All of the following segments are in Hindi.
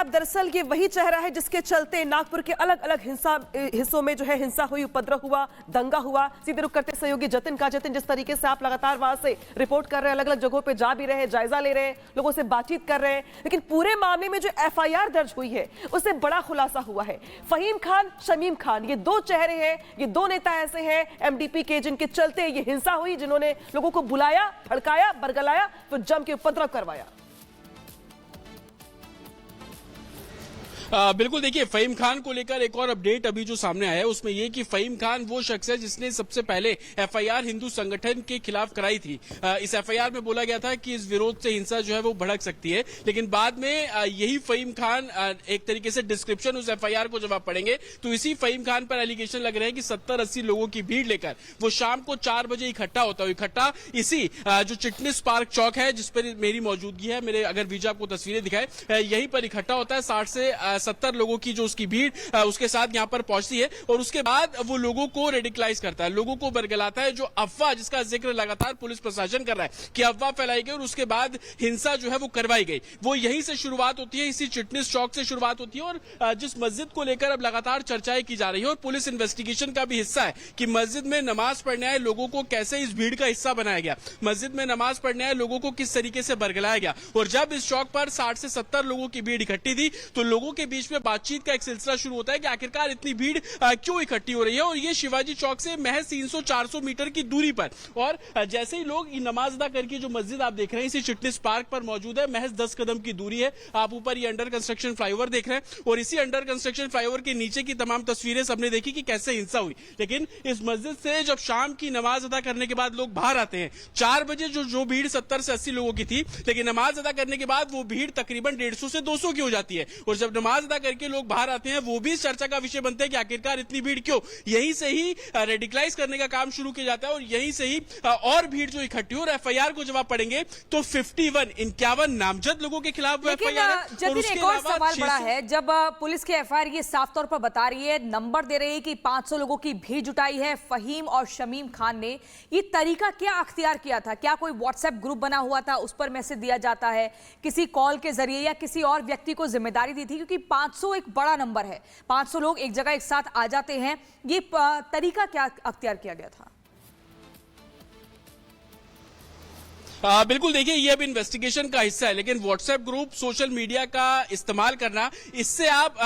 अब दरअसल ये वही चेहरा है जिसके चलते नागपुर के अलग अलग हिस्सों में जो है हिंसा हुई, उपद्रव हुआ, दंगा हुआ। सीधे रुख करते सहयोगी जतिन का। जतिन, जिस तरीके से आप लगातार वहां से रिपोर्ट कर रहे हैं, अलग अलग जगहों पे जा भी रहे हैं, जायजा ले रहे हैं, लोगों से बातचीत कर रहे हैं, लेकिन पूरे मामले में जो एफआईआर दर्ज हुई है उससे बड़ा खुलासा हुआ है। फहीम खान, शमीम खान, ये दो चेहरे हैं, ये दो नेता ऐसे हैं एमडीपी के जिनके चलते ये हिंसा हुई, जिन्होंने लोगों को बुलाया, भड़काया, बरगलाया, फिर जम के उपद्रव करवाया। बिल्कुल, देखिए फहीम खान को लेकर एक और अपडेट अभी जो सामने आया है उसमें यह कि फहीम खान वो शख्स है जिसने सबसे पहले एफआईआर हिंदू संगठन के खिलाफ कराई थी। इस एफआईआर में बोला गया था कि इस विरोध से हिंसा जो है वो भड़क सकती है, लेकिन बाद में यही फहीम खान एक तरीके से डिस्क्रिप्शन उस एफआईआर को जब आप पढ़ेंगे तो इसी फहीम खान पर एलिगेशन लग रहे हैं कि 70-80 लोगों की भीड़ लेकर वो शाम को 4 बजे इकट्ठा होता है। इकट्ठा इसी जो चिटनिस पार्क चौक है जिस पर मेरी मौजूदगी है, मेरे अगर वीजा आपको तस्वीरें दिखाए, यहीं पर इकट्ठा होता है। 60 से 70 लोगों की जो उसकी भीड़ उसके साथ यहां पर पहुंचती है और उसके बाद वो लोगों को रेडिकलाइज करता है, लोगों को बरगलाता है। जो अफवाह जिसका जिक्र लगातार पुलिस प्रशासन कर रहा है कि अफवाह फैलाई गई और उसके बाद हिंसा जो है वो करवाई गई, वो यहीं से शुरुआत होती है, इसी चिटनिस चौक से शुरुआत होती है। और जिस मस्जिद को लेकर अब लगातार चर्चाएं की जा रही है और पुलिस इन्वेस्टिगेशन का भी हिस्सा है कि मस्जिद में नमाज पढ़ने आए लोगों को कैसे इस भीड़ का हिस्सा बनाया गया, मस्जिद में नमाज पढ़ने आए लोगों को किस तरीके से बरगलाया गया। और जब इस चौक पर 60 से 70 लोगों की भीड़ इकट्ठी थी तो लोगों के बीच में बातचीत का एक सिलसिला शुरू होता है कि आखिरकार इतनी भीड़ क्यों इकट्ठी हो रही है। और ये शिवाजी चौक से महज 300-400 मीटर की दूरी पर, और जैसे ही लोग नमाज अदा करके जो मस्जिद आप देख रहे हैं इसी चिटनिस पार्क पर मौजूद है, महज 10 कदम की दूरी है। आप ऊपर ये अंडर कंस्ट्रक्शन फ्लाईओवर देख रहे हैं और इसी अंडर कंस्ट्रक्शन फ्लाईओवर के नीचे की तमाम तस्वीरें सबने देखी कि कैसे हिंसा हुई। लेकिन इस मस्जिद से जब शाम की नमाज अदा करने के बाद लोग बाहर आते हैं, 4 बजे जो भीड़ 70 से 80 लोगों की थी, लेकिन नमाज अदा करने के बाद वो भीड़ तकरीबन 150 से 200 की हो जाती है। और जब नमाज अदा करके लोग बाहर आते हैं वो भी चर्चा का विषय बनते हैं कि आखिरकार इतनी भीड़ क्यों। यहीं से ही रेडिकलाइज करने का काम शुरू किया जाता है और यहीं से ही और भीड़ जो इकट्ठी हो। और एफआईआर को जब आप पढ़ेंगे तो 51 नामजद लोगों के खिलाफ एफआईआर है। और एक और सवाल बड़ा है, जब पुलिस की एफआईआर ये साफ तौर पर बता रही है, नंबर दे रही है कि 500 लोगों की भीड़ जुटाई है फहीम और शमीम खान ने, ये तरीका क्या अख्तियार किया था? क्या कोई व्हाट्सएप ग्रुप बना हुआ था, उस पर मैसेज दिया जाता है, किसी कॉल के जरिए, या किसी और व्यक्ति को जिम्मेदारी दी थी? क्योंकि 500 एक बड़ा नंबर है, 500 लोग एक जगह एक साथ आ जाते हैं, ये तरीका क्या अख्तियार किया गया था? बिल्कुल, देखिए ये अब इन्वेस्टिगेशन का हिस्सा है, लेकिन व्हाट्सएप ग्रुप, सोशल मीडिया का इस्तेमाल करना, इससे आप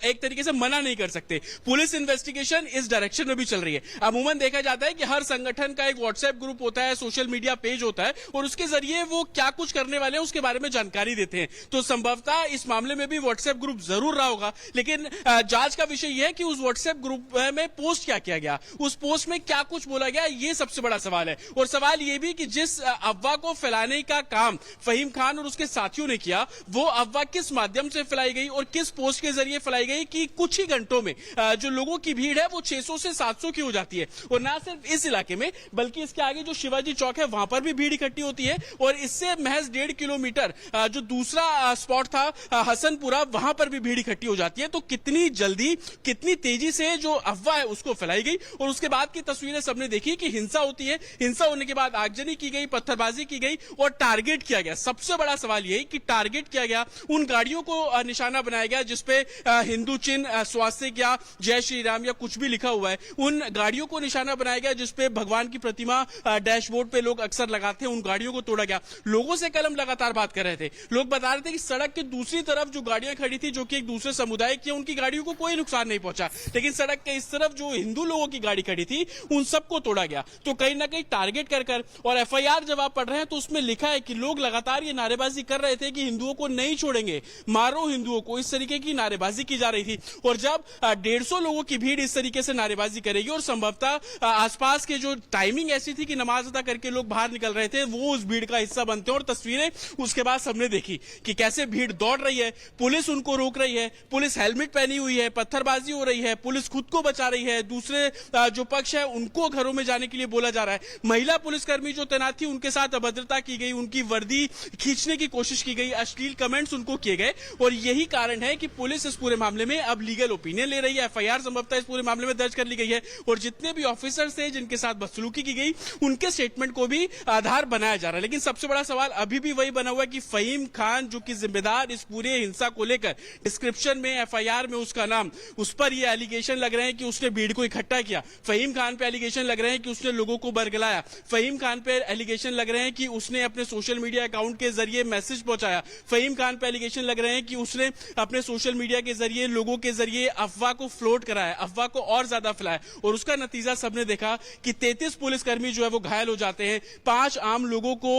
एक तरीके से मना नहीं कर सकते। पुलिस इन्वेस्टिगेशन इस डायरेक्शन में भी चल रही है। अमूमन देखा जाता है कि हर संगठन का एक व्हाट्सएप ग्रुप होता है, सोशल मीडिया पेज होता है और उसके जरिए वो क्या कुछ करने वाले हैं उसके बारे में जानकारी देते हैं। तो संभवतः इस मामले में भी व्हाट्सएप ग्रुप जरूर रहा होगा, लेकिन जांच का विषय यह है कि उस व्हाट्सएप ग्रुप में पोस्ट क्या किया गया, उस पोस्ट में क्या कुछ बोला गया, ये सबसे बड़ा सवाल है। और सवाल यह भी कि जिस अफवाह को फैलाने का काम फहीम खान और उसके साथियों ने किया, वो अफवाह किस माध्यम से फैलाई गई और किस पोस्ट के जरिए फैलाई गई कि कुछ ही घंटों में जो लोगों की भीड़ है वो 600 से 700 की हो जाती है। और ना सिर्फ इस इलाके में बल्कि इसके आगे जो शिवाजी चौक है वहां पर भी भीड़ इकट्ठी होती है और इससे महज 1.5 किलोमीटर जो दूसरा स्पॉट था हसनपुरा, वहां पर भी भीड़ इकट्ठी हो जाती है। तो कितनी जल्दी, कितनी तेजी से जो अफवाह है उसको फैलाई गई। और उसके बाद की तस्वीरें सबने देखी कि हिंसा होती है, हिंसा होने के बाद आगजनी की गई, पत्थरबाजी की गई और टारगेट किया गया। सबसे बड़ा सवाल यही कि टारगेट किया गया, उन गाड़ियों को निशाना बनाया गया जिसपे हिंदू चिन्ह, स्वास्तिक या जय श्री राम या कुछ भी लिखा हुआ है, उन गाड़ियों को निशाना बनाया गया जिसपे भगवान की प्रतिमा डैशबोर्ड पे लोग अक्सर लगाते हैं, उन गाड़ियों को तोड़ा गया। लोगों से कल हम लगातार बात कर रहे थे, लोग बता रहे थे कि सड़क के दूसरी तरफ जो गाड़ियां खड़ी थी जो कि एक दूसरे समुदाय की, उनकी गाड़ियों को कोई नुकसान नहीं पहुंचा, लेकिन सड़क के इस तरफ जो हिंदू लोगों की गाड़ी खड़ी थी उन सबको तोड़ा गया। तो कहीं ना कहीं टारगेट कर और एफआईआर जब आप पढ़ रहे हैं तो उसमें लिखा है कि लोग लगातार ये नारेबाजी कर रहे थे कि हिंदुओं को नहीं छोड़ेंगे, मारो हिंदुओं को, इस तरीके की नारेबाजी की जा रही थी। और जब 150 लोगों की भीड़ इस तरीके से नारेबाजी करेगी और संभवतः आसपास के जो टाइमिंग ऐसी थी कि नमाज अदा करके लोग बाहर निकल रहे थे, वो उस भीड़ का हिस्सा बनते हैं। और तस्वीरें उसके बाद सबने देखी कि कैसे भीड़ दौड़ रही है, पुलिस उनको रोक रही है, पुलिस हेलमेट पहनी हुई है, पत्थरबाजी हो रही है, पुलिस खुद को बचा रही है, दूसरे जो पक्ष है उनको घरों में जाने के लिए बोला जा रहा है। महिला पुलिसकर्मी जो तैनात थी उनके साथ साथ अभद्रता की गई, उनकी वर्दी खींचने की कोशिश की गई, अश्लील कमेंट्स उनको किए गए और यही कारण है कि पुलिस इस पूरे मामले में अब लीगल ओपिनियन ले रही है। एफआईआर संभवतः इस पूरे मामले में दर्ज कर ली गई है और जितने भी ऑफिसर्स थे जिनके साथ बदसलूकी की गई उनके स्टेटमेंट को भी आधार बनाया जा रहा है। लेकिन सबसे बड़ा सवाल अभी भी वही बना हुआ है कि फहीम खान जो कि जिम्मेदार इस पूरे हिंसा को लेकर डिस्क्रिप्शन में एफआईआर में उसका नाम, उस पर ये एलिगेशन लग रहे हैं कि उसने भीड़ को इकट्ठा किया। फहीम खान पे एलिगेशन लग रहे हैं कि उसने लोगों को बरगलाया। फहीम खान पे एलिगेशन लग रहे हैं कि उसने अपने सोशल मीडिया अकाउंट के जरिए मैसेज पहुंचाया। फहीम खान पे एलिगेशन लग रहे हैं कि उसने अपने सोशल मीडिया के जरिए लोगों के जरिए अफवाह को फ्लोट कराया, अफवाह को और ज्यादा फैलाया और उसका नतीजा सबने देखा कि 33 पुलिसकर्मी जो है वो घायल हो जाते हैं। 5 आम लोगों को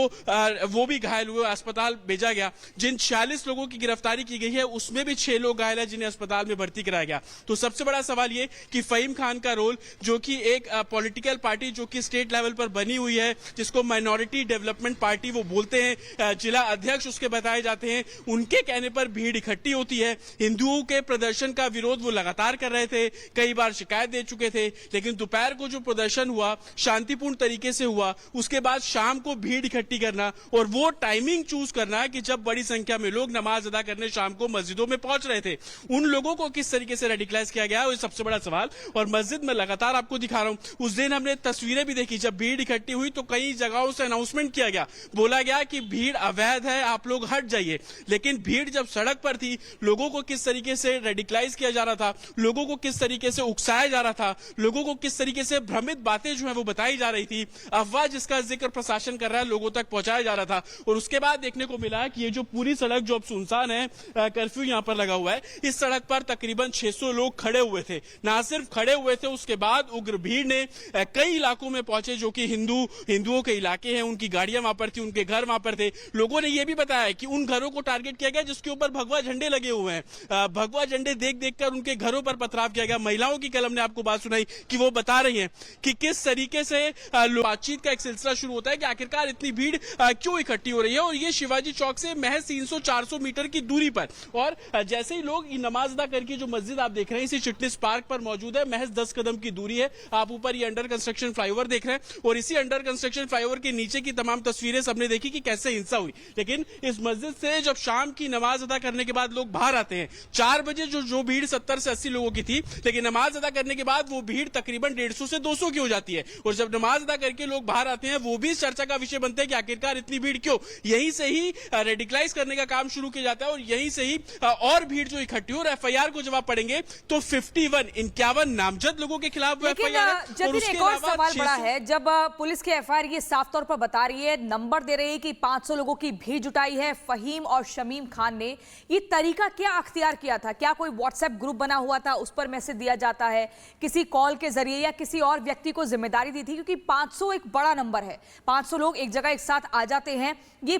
वो भी घायल हुए, अस्पताल भेजा गया। जिन 46 लोगों की गिरफ्तारी की गई है उसमें भी 6 लोग घायल हैं जिन्हें अस्पताल में भर्ती कराया गया। तो सबसे बड़ा सवाल ये कि फहीम खान का रोल, जो कि एक पॉलिटिकल पार्टी जो कि स्टेट लेवल पर बनी हुई है, जिसको माइनॉरिटी डेवलपमेंट पार्टी वो बोलते हैं, जिला अध्यक्ष उसके बताए जाते हैं, उनके कहने पर भीड़ इकट्ठी होती है। हिंदुओं के प्रदर्शन का विरोध वो लगातार कर रहे थे, कई बार शिकायत दे चुके थे, लेकिन दोपहर को जो प्रदर्शन हुआ शांतिपूर्ण तरीके से हुआ। उसके बाद शाम को भीड़ इकट्ठी करना और वो टाइमिंग चूज करना कि जब बड़ी संख्या में लोग नमाज अदा करने शाम को मस्जिदों में पहुंच रहे थे, उन लोगों को किस तरीके से रेडिकलाइज किया गया, वो सबसे बड़ा सवाल। और मस्जिद में लगातार आपको दिखा रहा हूं, उस दिन हमने तस्वीरें भी देखी, जब भीड़ इकट्ठी हुई तो कई जगहों से अनाउंसमेंट किया गया, बोला गया कि भीड़ अवैध है, आप लोग हट जाइए। लेकिन भीड़ जब सड़क पर थी, लोगों को किस तरीके से रेडिकलाइज किया जा रहा था, लोगों को किस तरीके से उकसाया जा रहा था, लोगों को किस तरीके से भ्रमित बातें जो है वो बताई जा रही थी, अफवाह जिसका जिक्र प्रशासन कर रहा है लोगों तक पहुंचाया जा रहा था। और उसके बाद देखने को मिला कि ये जो पूरी सड़क जो अब सुनसान है, कर्फ्यू यहां पर लगा हुआ है, इस सड़क पर तकरीबन 600 लोग खड़े हुए थे। ना सिर्फ खड़े हुए थे, उसके बाद उग्र भीड़ ने कई इलाकों में पहुंचे जो कि हिंदुओं के इलाके हैं, उनकी गाड़ियां वहां पर थी, उनके घर वहां पर थे। लोगों ने यह भी बताया कि उन घरों को टारगेट किया गया जिसके ऊपर भगवा झंडे लगे हुए हैं। भगवा झंडे देख देखकर उनके घरों पर पथराव किया गया। महिलाओं की कलम ने आपको बात सुनाई कि वो बता रही हैं कि किस तरीके से बातचीत का एक सिलसिला शुरू होता है कि आखिरकार इतनी भीड़ क्यों इकट्ठी हो रही है। और ये शिवाजी चौक से महज 300-400 मीटर की दूरी पर, और जैसे ही लोग नमाज अदा करके जो मस्जिद आप देख रहे हैं इसी फिटनेस पार्क पर मौजूद है, महज 10 कदम की दूरी है। आप ऊपर ये अंडर कंस्ट्रक्शन फ्लाईओवर देख रहे हैं और इसी अंडर कंस्ट्रक्शन फ्लाईओवर के नीचे की तमाम तस्वीरें सबने देखी कि कैसे हिंसा हुई। लेकिन इस मस्जिद से जब शाम की नमाज अदा करने के बाद लोग बाहर आते हैं, 4 बजे जो भीड़ 70 से 80 लोगों की थी, लेकिन नमाज अदा करने के बाद वो भीड़ तकरीबन 150 से 200 की हो जाती है। और जब नमाज अदा करके लोग बाहर आते हैं, वो भी चर्चा का विषय बनते हैं कि आखिरकार इतनी भीड़ क्यों। यहीं से ही रेडिकलाइज करने का काम शुरू किया जाता है और यहीं से ही और भीड़ जो इकट्ठी हो। और एफआईआर को जब आप पढ़ेंगे तो 51 नामजद लोगों के खिलाफ एफआईआर है। और एक और सवाल बड़ा है, जब पुलिस की एफआईआर ये साफ तौर पर बता रही है, नंबर दे रही है कि 500 लोगों की भीड़ जुटाई है फहीम और शमीम खान ने, ये तरीका क्या अख्तियार किया था? क्या कोई व्हाट्सएप ग्रुप बना हुआ था, उस पर मैसेज दिया जाता है, किसी कॉल के जरिए, या किसी और व्यक्ति को जिम्मेदारी दी थी? क्योंकि 500 एक बड़ा नंबर है, 500 लोग एक जगह एक साथ आ जाते हैं, ये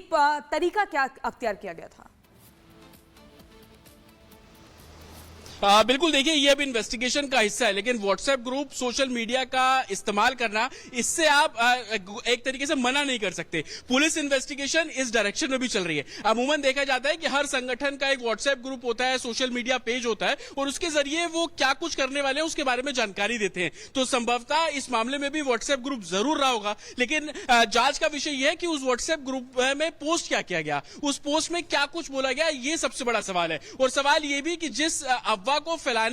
तरीका क्या अख्तियार किया गया था? बिल्कुल, देखिए ये अब इन्वेस्टिगेशन का हिस्सा है, लेकिन व्हाट्सएप ग्रुप, सोशल मीडिया का इस्तेमाल करना, इससे आप एक तरीके से मना नहीं कर सकते। पुलिस इन्वेस्टिगेशन इस डायरेक्शन में भी चल रही है। अमूमन देखा जाता है कि हर संगठन का एक व्हाट्सएप ग्रुप होता है, सोशल मीडिया पेज होता है और उसके जरिए वो क्या कुछ करने वाले हैं उसके बारे में जानकारी देते हैं। तो संभवतः इस मामले में भी व्हाट्सएप ग्रुप जरूर रहा होगा, लेकिन जांच का विषय यह है कि उस व्हाट्सएप ग्रुप में पोस्ट क्या किया गया, उस पोस्ट में क्या कुछ बोला गया, ये सबसे बड़ा सवाल है। और सवाल ये भी कि जिस अफवाह को फैलाने